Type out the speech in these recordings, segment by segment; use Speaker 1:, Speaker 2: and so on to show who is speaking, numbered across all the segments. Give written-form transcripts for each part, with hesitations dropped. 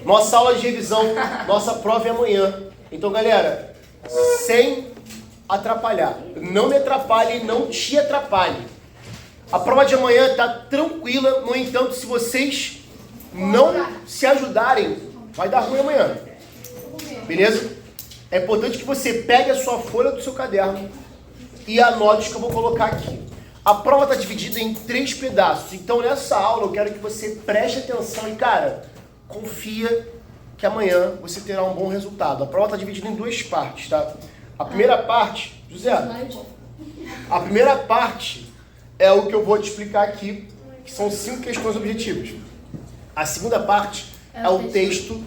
Speaker 1: Nossa aula de revisão, nossa prova é amanhã. Então, galera, sem atrapalhar. Não me atrapalhe, não te atrapalhe. A prova de amanhã está tranquila, no entanto, se vocês não se ajudarem, vai dar ruim amanhã. Beleza? É importante que você pegue a sua folha do seu caderno e anote o que eu vou colocar aqui. A prova está dividida em 3 pedaços. Então, nessa aula, eu quero que você preste atenção e, cara, confia que amanhã você terá um bom resultado. A prova está dividida em 2 partes, tá? A primeira parte, José, a primeira parte é o que eu vou te explicar aqui, que são 5 questões objetivas. A segunda parte é o texto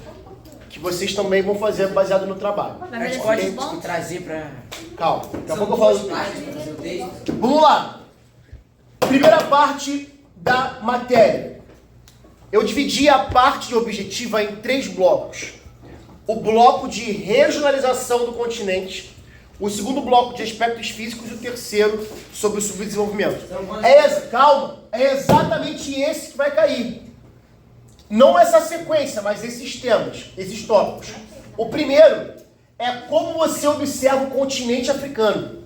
Speaker 1: que vocês também vão fazer baseado no trabalho.
Speaker 2: A gente pode trazer para...
Speaker 1: Calma, daqui a pouco eu falo do texto. Vamos lá. Primeira parte da matéria. Eu dividi a parte objetiva em 3 blocos. O bloco de regionalização do continente, o segundo bloco de aspectos físicos e o terceiro sobre o subdesenvolvimento. Calma, é exatamente esse que vai cair. Não essa sequência, mas esses temas, esses tópicos. O primeiro é como você observa o continente africano.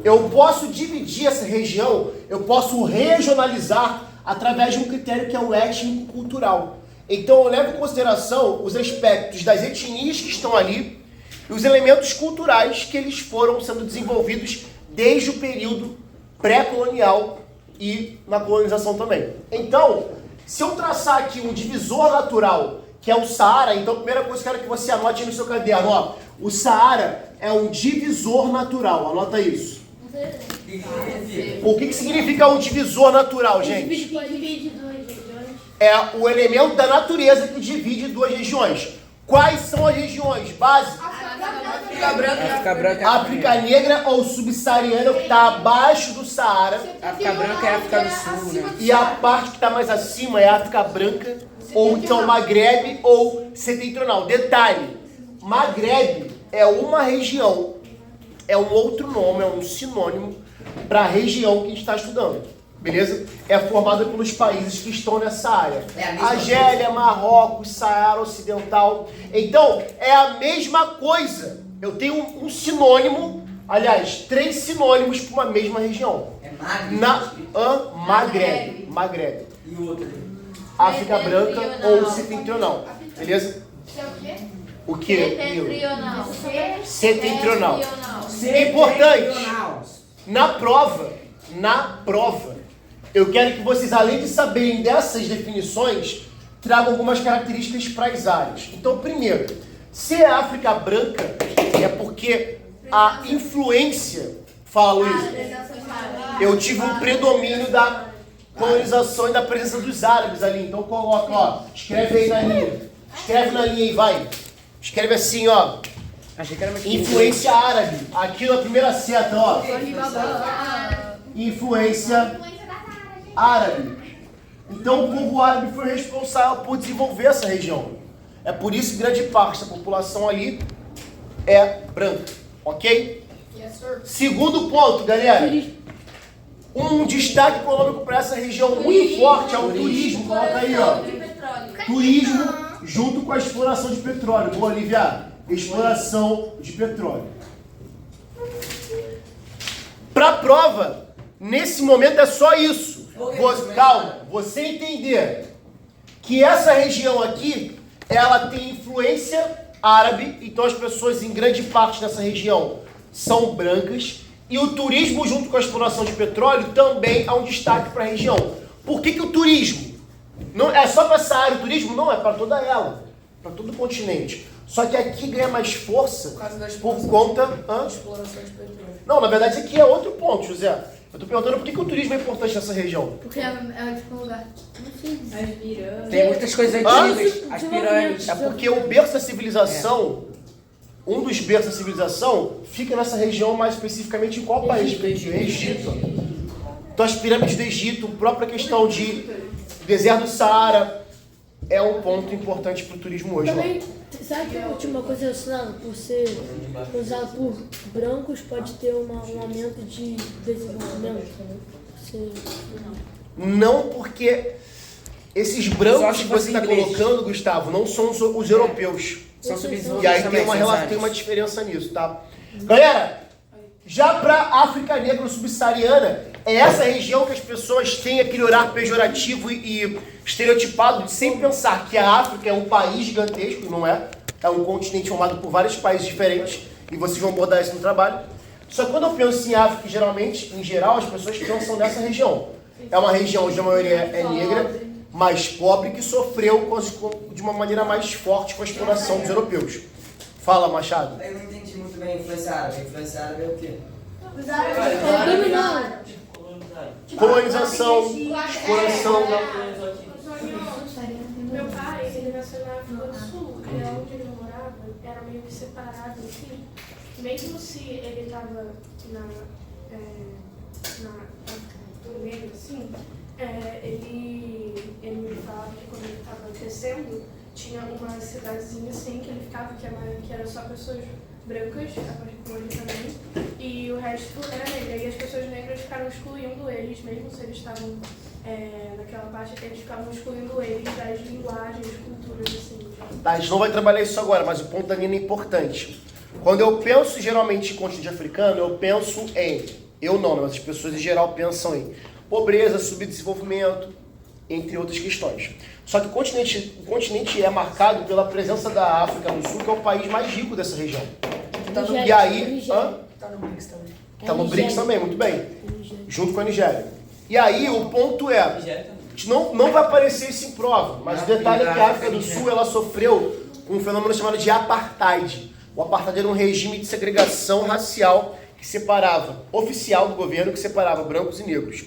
Speaker 1: Eu posso dividir essa região, eu posso regionalizar através de um critério que é o étnico-cultural. Então eu levo em consideração os aspectos das etnias que estão ali e os elementos culturais que eles foram sendo desenvolvidos desde o período pré-colonial e na colonização também. Então, se eu traçar aqui um divisor natural, que é o Saara, então a primeira coisa que eu quero que você anote no seu caderno, ó, o Saara é um divisor natural, anota isso. O que significa um divisor natural, gente? É o elemento da natureza que divide 2 regiões. Quais são as regiões? Básicas? África Negra ou subsaariana, que está abaixo do Saara.
Speaker 2: África Branca é África do Sul, né?
Speaker 1: E a parte que está mais acima é África Branca, ou então Maghreb ou setentrional. Detalhe, Maghreb é uma região, é um outro nome, é um sinônimo para a região que a gente está estudando. Beleza? É formada pelos países que estão nessa área. Argélia, Marrocos, Saara Ocidental. Então, é a mesma coisa. Eu tenho um sinônimo, aliás, 3 sinônimos para uma mesma região.
Speaker 3: É
Speaker 1: Maghreb. Maghreb.
Speaker 3: E o outro?
Speaker 1: África Branca ou setentrional. Beleza? O que? Setentrional. Importante. Na prova, eu quero que vocês, além de saberem dessas definições, tragam algumas características para as áreas. Então, primeiro, se é África Branca, é porque a influência, fala Luiz, eu tive um predomínio da colonização e da presença dos árabes ali. Então coloca, ó, escreve aí na linha. Escreve na linha aí, vai. Escreve assim, ó. Influência árabe. Aqui na primeira seta, ó. Influência árabe. Então o povo árabe foi responsável por desenvolver essa região. É por isso que grande parte da população ali é branca. Ok? Segundo ponto, galera. Um destaque econômico para essa região muito forte é o turismo. Coloca aí, ó. Turismo junto com a exploração de petróleo. Boa, Olivia. Exploração de petróleo. Para a prova, nesse momento é só isso. Calma, você entender que essa região aqui, ela tem influência árabe, então as pessoas em grande parte dessa região são brancas, e o turismo junto com a exploração de petróleo também é um destaque para a região. Por que o turismo? Não é só para essa área o turismo? Não, é para toda ela, para todo o continente. Só que aqui ganha mais força por conta...
Speaker 4: Exploração de petróleo.
Speaker 1: Não, na verdade aqui é outro ponto, José. Eu estou perguntando por que o turismo é importante nessa região.
Speaker 5: Porque é tipo um lugar...
Speaker 4: As pirâmides.
Speaker 2: Tem muitas coisas antigas, as pirâmides.
Speaker 1: É porque o berço da civilização, um dos berços da civilização, fica nessa região, mais especificamente em qual país? Egito. Então as pirâmides do Egito, a própria questão de deserto do Saara, é um ponto importante para o turismo hoje.
Speaker 5: Também, sabe que a última coisa relacionada por ser usado por brancos pode ter um aumento de desenvolvimento?
Speaker 1: Não, porque esses brancos
Speaker 2: Só
Speaker 1: que
Speaker 2: se
Speaker 1: você
Speaker 2: fosse
Speaker 1: está
Speaker 2: inglês.
Speaker 1: colocando, Gustavo, não são os europeus.
Speaker 2: São subdesenvolvidos
Speaker 1: E aí
Speaker 2: também,
Speaker 1: tem uma diferença nisso, tá? Galera, já para África Negra subsaariana, é essa região que as pessoas têm aquele olhar pejorativo e estereotipado de sempre pensar que a África é um país gigantesco, não é? É um continente formado por vários países diferentes, e vocês vão abordar isso no trabalho. Só que quando eu penso em África, geralmente, em geral, as pessoas pensam nessa região. É uma região onde a maioria é negra, mais pobre, que sofreu de uma maneira mais forte com a exploração dos europeus. Fala, Machado.
Speaker 3: Eu não entendi muito bem influência árabe. Influência árabe é o quê?
Speaker 1: Colonização, exploração.
Speaker 6: Meu pai, ele nasceu na África do Sul, e onde ele morava era meio que separado, assim. Mesmo se ele estava na do negro, assim, ele me falava que quando ele estava crescendo, tinha uma cidadezinha assim que ele ficava, que era só pessoas brancas, com ele também, e o resto era negro. E as pessoas negras ficaram excluindo eles, mesmo se eles estavam naquela parte, eles ficavam excluindo eles das linguagens, culturas, assim.
Speaker 1: Tá, a gente não vai trabalhar isso agora, mas o ponto da Nina é importante. Quando eu penso geralmente em continente africano, eu penso mas as pessoas em geral pensam em pobreza, subdesenvolvimento, entre outras questões. Só que o continente é marcado pela presença da África do Sul, que é o país mais rico dessa região. E aí...
Speaker 4: Tá no BRICS também.
Speaker 1: Está no BRICS também, muito bem. Junto com a Nigéria. E aí o ponto é... Não vai aparecer isso em prova, mas o detalhe é que a África do Sul ela sofreu um fenômeno chamado de apartheid. O apartheid era um regime de segregação racial que separava, oficial do governo, que separava brancos e negros.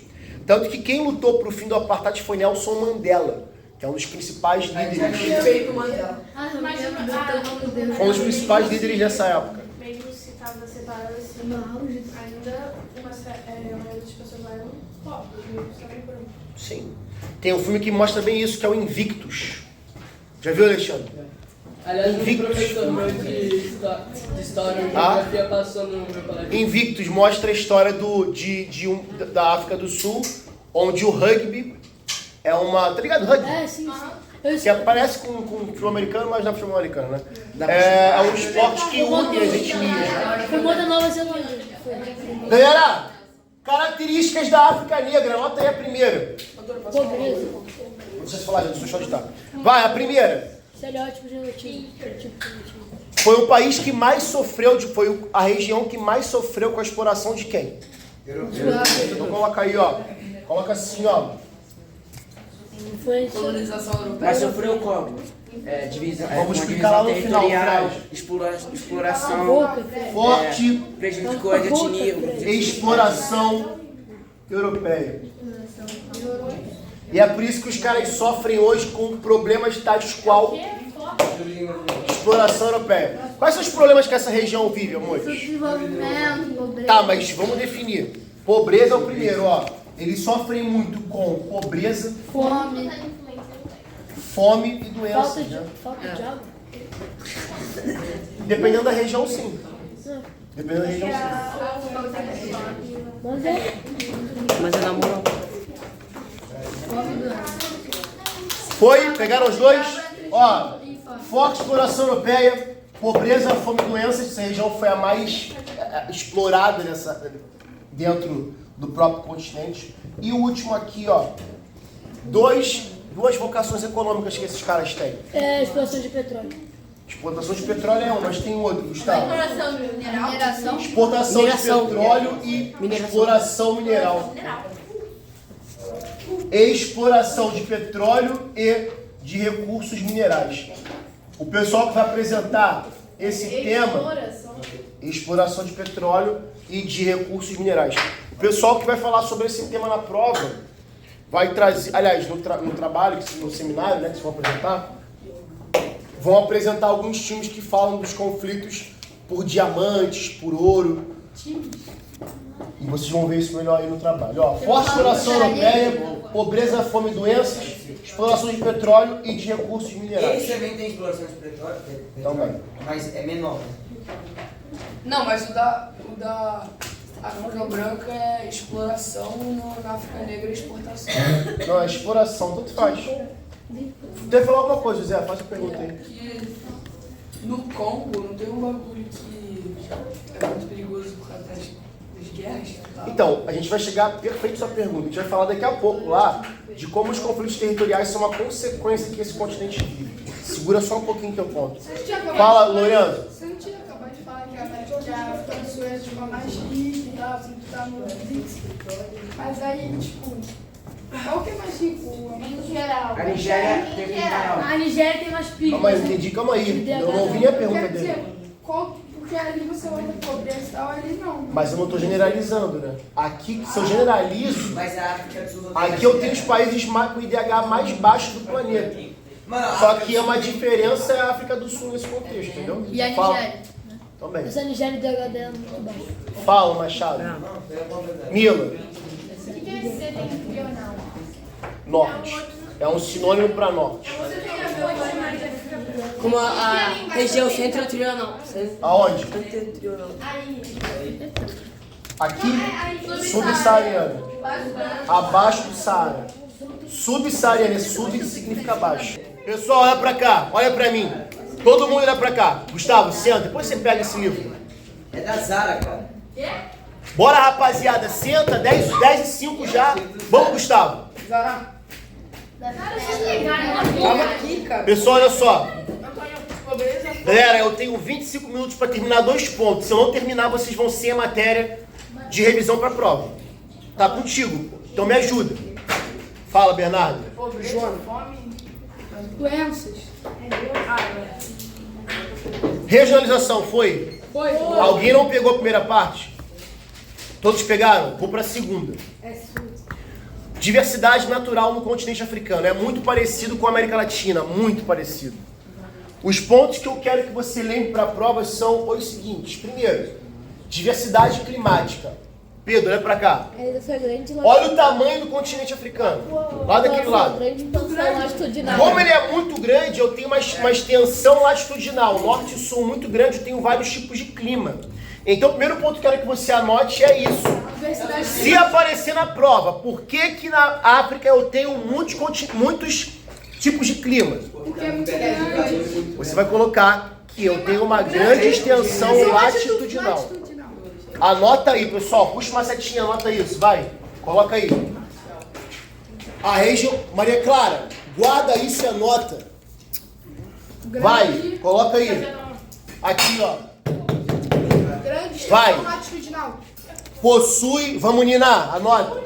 Speaker 1: Tanto que quem lutou para o fim do apartheid foi Nelson Mandela, que é um dos principais líderes. Foi um dos principais líderes dessa época.
Speaker 6: Mesmo se estava separado assim, ainda a maioria das pessoas lá eram pobres, mesmo também brancos.
Speaker 1: Sim. Tem um filme que mostra bem isso, que é o Invictus. Já viu, Alexandre?
Speaker 7: Aliás, um professor meu de história e geografia passou no meu colégio.
Speaker 1: Invictus mostra a história da África do Sul, onde o rugby é uma... Tá ligado? Rugby?
Speaker 5: Sim.
Speaker 1: Que aparece com o futebol americano, mas não é futebol americano, né? É um esporte que une as etnias.
Speaker 5: Foi contra a Nova Zelândia.
Speaker 1: Galera, características da África Negra. Anota aí a primeira.
Speaker 5: Pobreza.
Speaker 1: Não precisa falar, gente, sou de Vai, a primeira.
Speaker 5: Estereótipos relativos.
Speaker 1: Foi o país que mais sofreu, foi a região que mais sofreu com a exploração de quem? Então coloca aí, ó. Coloca assim, ó.
Speaker 4: Colonização europeia.
Speaker 2: Mas sofreu como? Divisão,
Speaker 1: Vamos
Speaker 2: uma
Speaker 1: explicar lá no
Speaker 2: divisão
Speaker 1: final,
Speaker 2: territorial,
Speaker 1: Fred.
Speaker 2: exploração,
Speaker 1: Forte
Speaker 2: prejudicou a etnia.
Speaker 1: exploração europeia. E é por isso que os caras sofrem hoje com problemas tais qual exploração europeia. Quais são os problemas que essa região vive, amores?
Speaker 5: Desenvolvimento, pobreza.
Speaker 1: Tá, mas vamos definir. Pobreza é o primeiro, ó. Eles sofrem muito com pobreza, fome e doenças, né?
Speaker 5: Falta de água.
Speaker 1: Dependendo da região, sim. Dependendo da região, sim.
Speaker 2: Mas é na moral.
Speaker 1: Foi? Pegaram os dois? Ó, forte exploração europeia, pobreza, fome e doenças. Essa região foi a mais explorada dentro do próprio continente. E o último aqui, ó. Duas vocações econômicas que esses caras têm.
Speaker 5: Exploração de petróleo.
Speaker 1: Exportação de petróleo é um, mas tem outro, Gustavo.
Speaker 4: Exploração de mineração.
Speaker 1: Exportação de petróleo e exploração mineral. Exploração de petróleo e de recursos minerais. O pessoal que vai apresentar esse tema, exploração de petróleo e de recursos minerais. O pessoal que vai falar sobre esse tema na prova vai trazer, aliás, no trabalho, no seminário, né, que vocês vão apresentar, vão apresentar alguns times que falam dos conflitos por diamantes, por ouro. E vocês vão ver isso melhor aí no trabalho. Ó, forte exploração europeia, pobreza, fome e doenças, exploração de petróleo e de recursos minerais.
Speaker 3: Esse também tem exploração de petróleo,
Speaker 1: Também.
Speaker 3: mas é menor.
Speaker 4: Não, mas o da África branca é exploração, na África negra é exportação.
Speaker 1: Não, é exploração, tanto faz. Deve falar alguma coisa, Zé, faz a pergunta aí.
Speaker 4: Que no Congo não tem um bagulho que é muito perigoso por causa das guerras? Tá?
Speaker 1: Então, a gente vai chegar perfeito sua pergunta. A gente vai falar daqui a pouco lá de como os conflitos territoriais são uma consequência que esse continente vive. Segura só um pouquinho teu ponto. Fala, Loreano.
Speaker 6: Você não tinha acabado de falar que a África do Sul é tipo, a mais rica e tal, assim, que tá no BRICS. Mas aí, tipo, qual que é mais rico?
Speaker 4: Em geral.
Speaker 2: A Nigéria tem que
Speaker 5: A Nigéria tem mais picos.
Speaker 1: Calma aí, não entendi, calma aí. Eu não ouvi nem a pergunta
Speaker 6: Quer
Speaker 1: dele.
Speaker 6: dizer, porque ali você olha pobreza e tal, ali não.
Speaker 1: Mas eu não estou generalizando, né? Aqui, se eu generalizo,
Speaker 3: Mas a África do Sul não tem
Speaker 1: aqui eu
Speaker 3: mais
Speaker 1: tenho os países com o IDH mais baixo do planeta.
Speaker 3: Mano,
Speaker 1: Só que é uma diferença é a África do Sul nesse contexto, entendeu?
Speaker 5: E a
Speaker 1: Fala.
Speaker 5: Nigéria?
Speaker 1: Também.
Speaker 5: Mas a Nigéria dela é muito baixo.
Speaker 1: Fala, Machado. Mila.
Speaker 6: O que quer dizer territorial?
Speaker 1: Norte. É um sinônimo para norte.
Speaker 2: Como a região centro-trianal.
Speaker 1: Aonde?
Speaker 2: Centro-trianal.
Speaker 1: Aqui, subsaariana. Abaixo do Saara. Subsaariana, sub significa abaixo. Pessoal, olha pra cá, olha pra mim. Todo mundo olha pra cá. Gustavo, senta, depois você pega esse livro.
Speaker 3: É da Zara, cara.
Speaker 1: Bora, rapaziada, senta, 10 e 5 já. Vamos, Gustavo.
Speaker 4: Zara,
Speaker 2: Calma aqui, cara.
Speaker 1: Pessoal, olha só. Galera, eu tenho 25 minutos pra terminar 2 pontos. Se eu não terminar, vocês vão sem a matéria de revisão pra prova. Tá contigo, pô. Então me ajuda. Fala, Bernardo.
Speaker 4: pobreza, fome,
Speaker 6: Doenças.
Speaker 1: Regionalização, foi?
Speaker 4: Foi.
Speaker 1: Alguém não pegou a primeira parte? Todos pegaram? Vou para a segunda. Diversidade natural no continente africano. É muito parecido com a América Latina, muito parecido. Os pontos que eu quero que você lembre para a prova são os seguintes. Primeiro, diversidade climática. Pedro, olha para cá.
Speaker 5: Essa grande
Speaker 1: Olha o tamanho do continente africano. Lá daquele lado.
Speaker 5: grande expansão latitudinal.
Speaker 1: Como ele é muito grande, eu tenho uma extensão latitudinal. Norte e sul muito grande, eu tenho vários tipos de clima. Então, o primeiro ponto que eu quero que você anote é isso. Se aparecer na prova, por que na África eu tenho muitos tipos de clima?
Speaker 6: Porque é muito grande.
Speaker 1: Você vai colocar que eu tenho uma grande extensão latitudinal. Anota aí, pessoal. Puxa uma setinha, anota isso. Vai. Coloca aí. A região... Maria Clara, guarda isso e anota. Vai. Coloca aí. Aqui, ó.
Speaker 6: Grande
Speaker 1: Vai.
Speaker 6: extensão latitudinal.
Speaker 1: Possui... Vamos, Nina. Anota.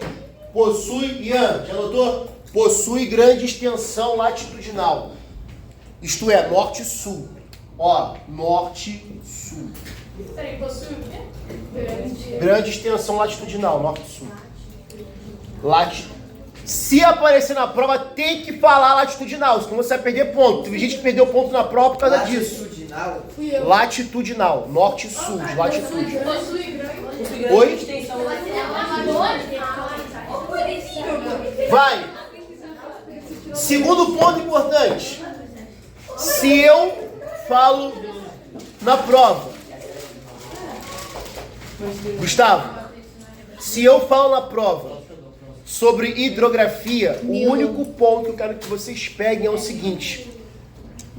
Speaker 1: Possui... Ian, já anotou? Possui grande extensão latitudinal. Isto é, norte e sul. Ó, norte e sul.
Speaker 6: Peraí, possui o quê?
Speaker 1: Grande extensão latitudinal, norte e sul. Se aparecer na prova, tem que falar latitudinal, senão você vai perder ponto. Teve gente que perdeu ponto na prova por causa disso.
Speaker 3: Latitudinal?
Speaker 1: Latitudinal, norte e sul, de latitude. Oi? Vai. Segundo ponto importante. Se eu falo na prova, Gustavo, se eu falo na prova sobre hidrografia, o único ponto que eu quero que vocês peguem é o seguinte.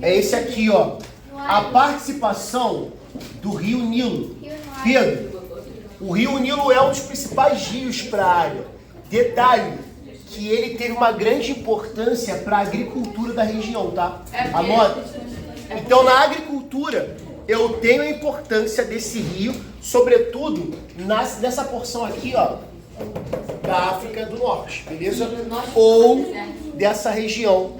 Speaker 1: É esse aqui, ó. A participação do Rio Nilo. Pedro, o Rio Nilo é um dos principais rios para a área. Detalhe, que ele teve uma grande importância para a agricultura da região, tá? Anota. Então, na agricultura, eu tenho a importância desse rio, sobretudo nessa porção aqui, ó, da África do Norte, beleza? Ou dessa região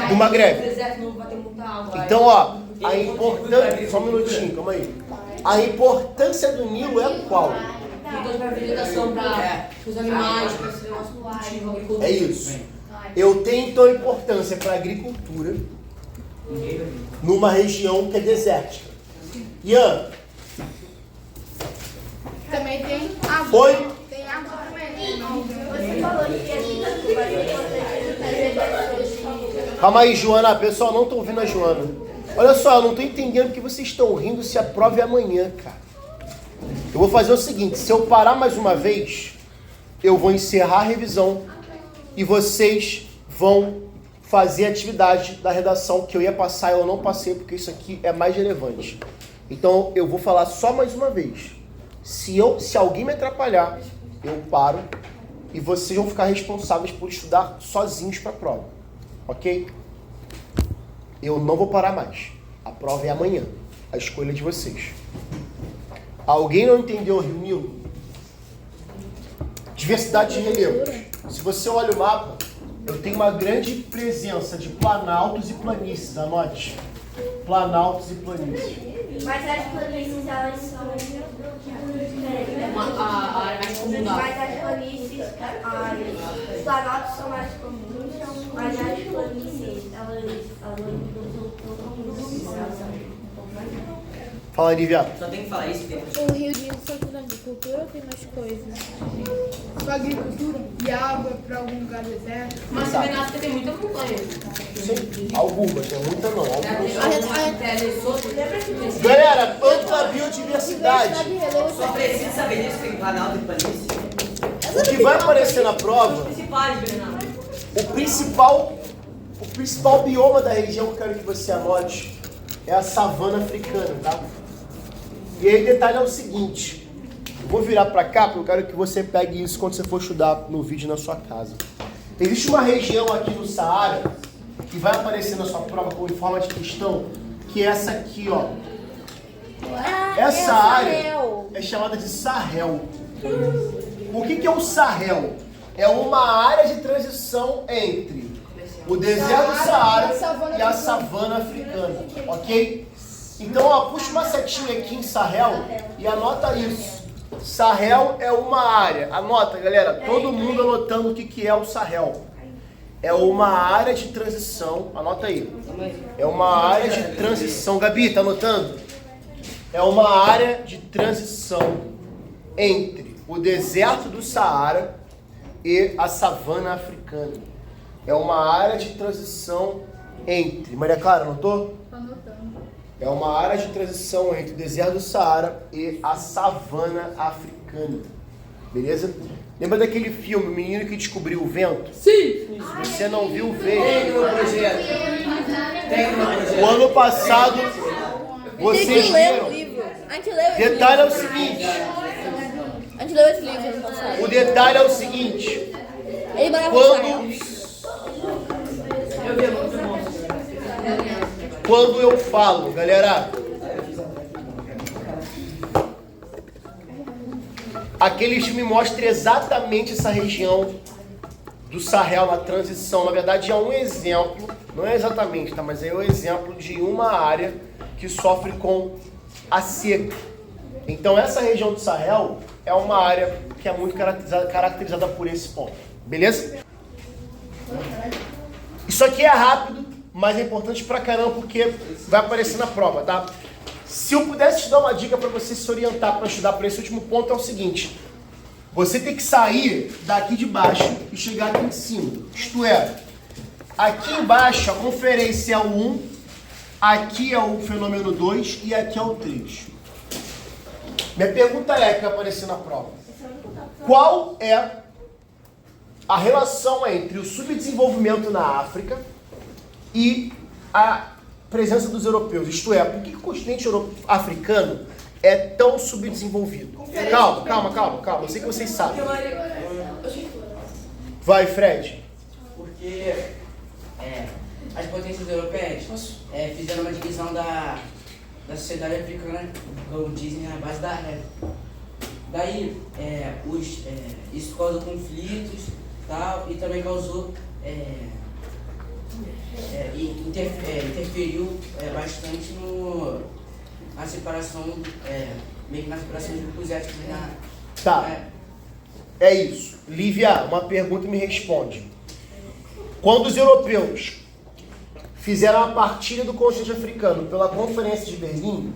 Speaker 1: do Maghreb. Então, ó, a importância... Só um minutinho, calma aí. A importância do Nilo é qual?
Speaker 2: Para os animais, para o nosso cultivo, agricultura.
Speaker 1: É isso. Eu tenho, então, importância para a agricultura numa região que é desértica. Ian,
Speaker 6: Também tem água.
Speaker 1: Oi?
Speaker 6: Tem água também.
Speaker 1: Calma aí, Joana. Pessoal, não tô ouvindo a Joana. Olha só, eu não tô entendendo porque vocês estão rindo se a prova é amanhã, cara. Eu vou fazer o seguinte, se eu parar mais uma vez, eu vou encerrar a revisão e vocês vão fazer a atividade da redação que eu ia passar e eu não passei, porque isso aqui é mais relevante. Então, eu vou falar só mais uma vez. Se alguém me atrapalhar, eu paro e vocês vão ficar responsáveis por estudar sozinhos para a prova. Ok? Eu não vou parar mais. A prova é amanhã. A escolha é de vocês. Alguém não entendeu o Rio Nilo? Diversidade de relevos. Se você olha o mapa, eu tenho uma grande presença de planaltos e planícies. Anote. Planaltos e planícies.
Speaker 8: Mas as planícies, elas são...
Speaker 2: A área mais comum da
Speaker 8: Mas as planícies, os planaltos são mais comuns, mas as planícies, elas
Speaker 1: Fala, Lívia.
Speaker 3: Só tem que falar isso, tem.
Speaker 5: O Rio de Janeiro só tem agricultura ou tem mais coisas?
Speaker 9: Só agricultura e água para algum lugar deserto.
Speaker 2: Mas também na África tem muita montanha.
Speaker 1: Sim, algumas, tem muita não. Algumas
Speaker 2: A
Speaker 1: Galera, ampla biodiversidade.
Speaker 3: Só precisa saber disso, tem planalto e planície.
Speaker 1: O que vai aparecer na prova,
Speaker 2: principais, Bernardo.
Speaker 1: o principal bioma da região que eu quero que você anote é a savana africana, tá? E aí o detalhe é o seguinte, eu vou virar para cá porque eu quero que você pegue isso quando você for estudar no vídeo na sua casa. Existe uma região aqui no Saara que vai aparecer na sua prova como forma de questão, que é essa aqui, ó. Essa área é chamada de Sahel. O que é o Sahel? É uma área de transição entre o deserto do Saara e a savana africana, ok? Então, ó, puxa uma setinha aqui em Sahel e anota isso. Sahel é uma área. Anota, galera, todo mundo anotando o que é o Sahel. É uma área de transição, anota aí. É uma área de transição. Gabi, tá anotando? É uma área de transição entre o deserto do Saara e a savana africana. É uma área de transição entre... Maria Clara, anotou?
Speaker 9: Tô anotando.
Speaker 1: É uma área de transição entre o deserto do Saara e a savana africana. Beleza? Lembra daquele filme, O Menino que Descobriu o Vento?
Speaker 2: Sim!
Speaker 1: Se você não viu, veja.
Speaker 3: Tem no meu projeto. Tem no meu projeto.
Speaker 1: O ano passado, vocês viram.
Speaker 5: A gente leu esse
Speaker 1: Detalhe é o
Speaker 5: livro.
Speaker 1: seguinte.
Speaker 5: A gente leu esse livro ano passado.
Speaker 1: O detalhe é o seguinte.
Speaker 5: Ele morava
Speaker 1: Quando eu falo, galera, aquele filme mostra exatamente essa região do Sahel na transição. Na verdade, é um exemplo, não é exatamente, tá? Mas é um exemplo de uma área que sofre com a seca. Então, essa região do Sahel é uma área que é muito caracterizada por esse ponto. Beleza? Isso aqui é rápido, mas é importante pra caramba porque vai aparecer na prova, tá? Se eu pudesse te dar uma dica pra você se orientar pra estudar para esse último ponto é o seguinte. Você tem que sair daqui de baixo e chegar aqui em cima. Isto é, aqui embaixo a conferência é o 1, aqui é o fenômeno 2 e aqui é o 3. Minha pergunta é, que vai aparecer na prova. Qual é a relação entre o subdesenvolvimento na África e a presença dos europeus? Isto é, por que o continente africano é tão subdesenvolvido? Calma. Eu sei que vocês sabem. Vai, Fred.
Speaker 10: Porque as potências europeias fizeram uma divisão da sociedade africana, como dizem, na base da régua. Daí, isso causou conflitos tal, e também causou, interferiu bastante na separação, meio que na separação de grupos étnicos.
Speaker 1: Tá, é isso. Lívia, uma pergunta e me responde. Quando os europeus fizeram a partilha do continente africano pela Conferência de Berlim,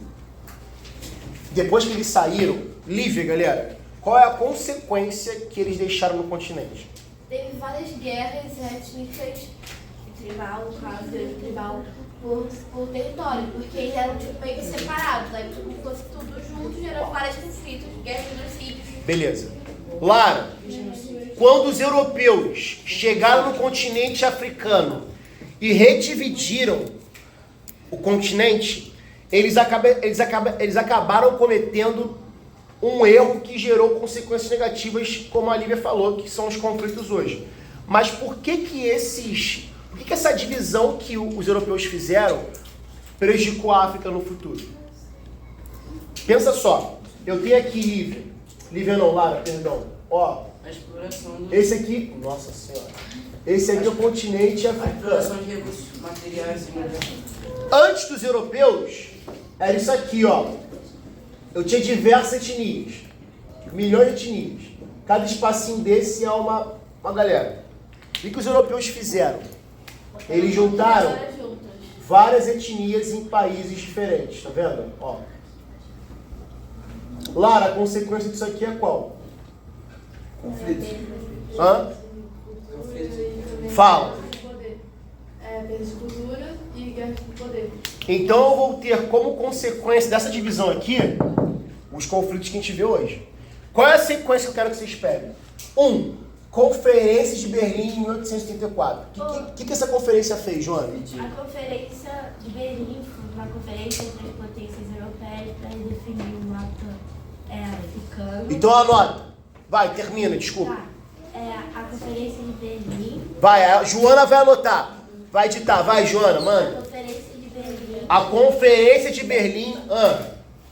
Speaker 1: depois que eles saíram, Lívia, galera, qual é a consequência que eles deixaram no continente?
Speaker 8: Teve várias guerras étnicas tribal, no caso de tribal, por território, porque eles eram tipo meio que separados, aí como fosse tudo junto, gerou vários conflitos, guerras, genocídios.
Speaker 1: Beleza. Lara, quando os europeus chegaram no continente africano e redividiram o continente, eles acabaram cometendo um erro que gerou consequências negativas, como a Lívia falou, que são os conflitos hoje. Mas por que essa divisão que os europeus fizeram prejudicou a África no futuro? Pensa só, eu tenho aqui Lívia não, Lara, perdão. Ó,
Speaker 10: A exploração do...
Speaker 1: esse aqui, nossa senhora, esse aqui é o continente
Speaker 10: A exploração
Speaker 1: africano.
Speaker 10: de recursos materiais e...
Speaker 1: Antes dos europeus, era isso aqui, ó. Eu tinha diversas etnias, milhões de etnias. Cada espacinho desse é uma galera. O que os europeus fizeram? Eles juntaram várias etnias em países diferentes, tá vendo? Ó. Lara, a consequência disso aqui é qual?
Speaker 3: Conflitos.
Speaker 1: Hã? Fala.
Speaker 6: Perda de cultura e guerra de poder.
Speaker 1: Então eu vou ter como consequência dessa divisão aqui os conflitos que a gente vê hoje. Qual é a sequência que eu quero que vocês peguem? 1. Conferência de Berlim em 1884. O que essa conferência fez, Joana?
Speaker 8: A Conferência de Berlim foi uma conferência entre as potências europeias para definir o mapa africano.
Speaker 1: Então anota. Vai, termina, desculpa.
Speaker 8: Tá. A Conferência de Berlim.
Speaker 1: Vai, a Joana vai anotar. Vai editar, vai, Joana,
Speaker 8: A
Speaker 1: manda.
Speaker 8: Conferência de Berlim.
Speaker 1: A Conferência de Berlim.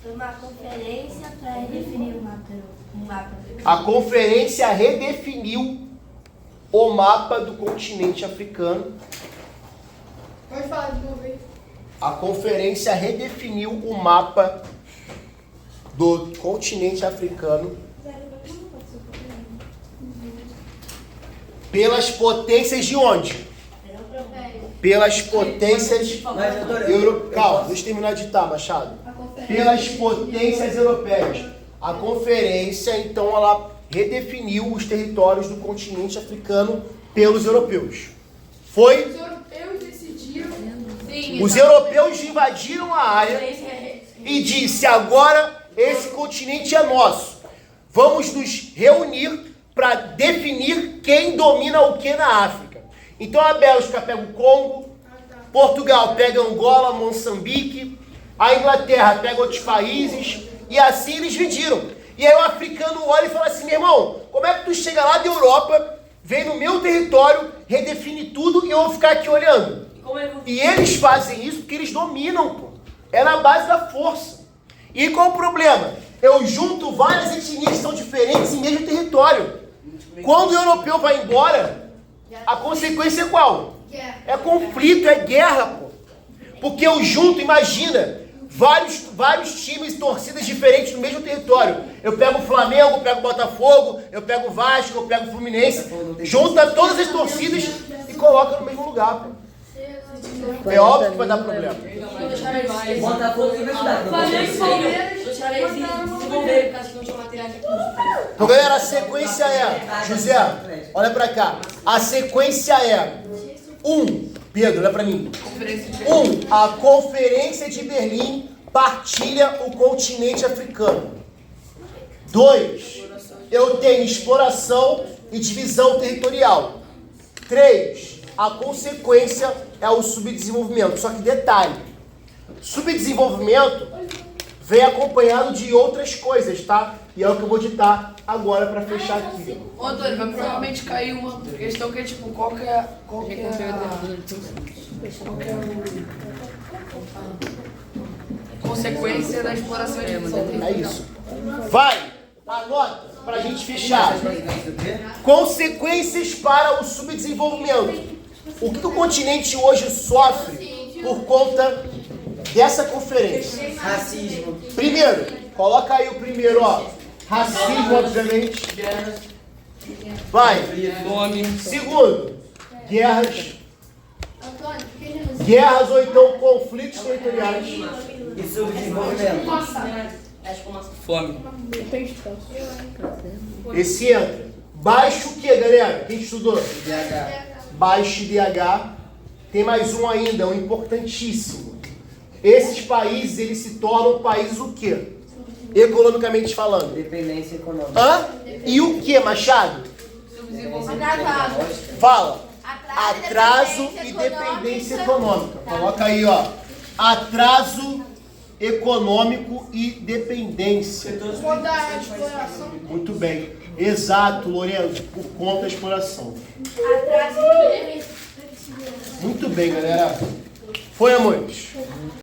Speaker 8: Foi uma conferência para redefinir o mapa.
Speaker 1: A conferência redefiniu o mapa do continente africano.
Speaker 9: Pode falar de novo aí.
Speaker 1: A conferência redefiniu o mapa do continente africano pelas potências de onde? Pelas potências europeias. Calma, deixa eu terminar de editar, Machado. Pelas potências europeias. A conferência, então, ela redefiniu os territórios do continente africano pelos europeus. Foi?
Speaker 9: Os europeus decidiram.
Speaker 1: Os europeus invadiram a área e disse, agora esse continente é nosso. Vamos nos reunir para definir quem domina o que na África. Então a Bélgica pega o Congo, Portugal pega Angola, Moçambique, a Inglaterra pega outros países, e assim eles dividiram. E aí o africano olha e fala assim, meu irmão, como é que tu chega lá da Europa, vem no meu território, redefine tudo e eu vou ficar aqui olhando? E eles fazem isso porque eles dominam, pô. É na base da força. E qual o problema? Eu junto várias etnias que são diferentes em mesmo território. Quando o europeu vai embora, a consequência é qual? É conflito, é guerra, pô. Porque eu junto, imagina, vários times, torcidas diferentes no mesmo território. Eu pego o Flamengo, eu pego o Botafogo, eu pego o Vasco, eu pego o Fluminense, junta todas as torcidas e coloca no mesmo lugar, pô. É óbvio que vai dar problema.
Speaker 3: Botafogo e Universidade.
Speaker 1: Então, galera, a sequência é... José, olha pra cá. A sequência é... Pedro, olha pra mim. A Conferência de Berlim partilha o continente africano. 2, eu tenho exploração e divisão territorial. 3, a consequência é o subdesenvolvimento. Só que detalhe, subdesenvolvimento vem acompanhado de outras coisas, tá? E é o que eu vou ditar agora para fechar aqui.
Speaker 4: Ô, Antônio, vai provavelmente cair uma questão que é tipo, qual que é a consequência da exploração de
Speaker 1: É isso. Vai, anota pra gente fechar. Consequências para o subdesenvolvimento. O que o continente hoje sofre por conta dessa conferência?
Speaker 3: Racismo.
Speaker 1: Primeiro, coloca aí o primeiro, ó. Racismo, obviamente. Vai. Segundo, guerras. Guerras ou então conflitos territoriais.
Speaker 3: E subdesenvolvimento.
Speaker 10: Fome.
Speaker 1: Esse entra. Baixo o que, galera? Quem estudou? Baixo IDH. Tem mais um ainda, um importantíssimo. Esses países, eles se tornam países o quê? Economicamente falando.
Speaker 3: Dependência econômica.
Speaker 1: Hã? E o que, Machado?
Speaker 8: Atrasado.
Speaker 1: Fala. Atraso e dependência econômica. Coloca aí, ó. Atraso econômico e dependência.
Speaker 9: Por da exploração.
Speaker 1: Muito bem. Exato, Lorenzo. Por conta da exploração.
Speaker 8: Atraso e
Speaker 1: Muito bem, galera. Foi, amores.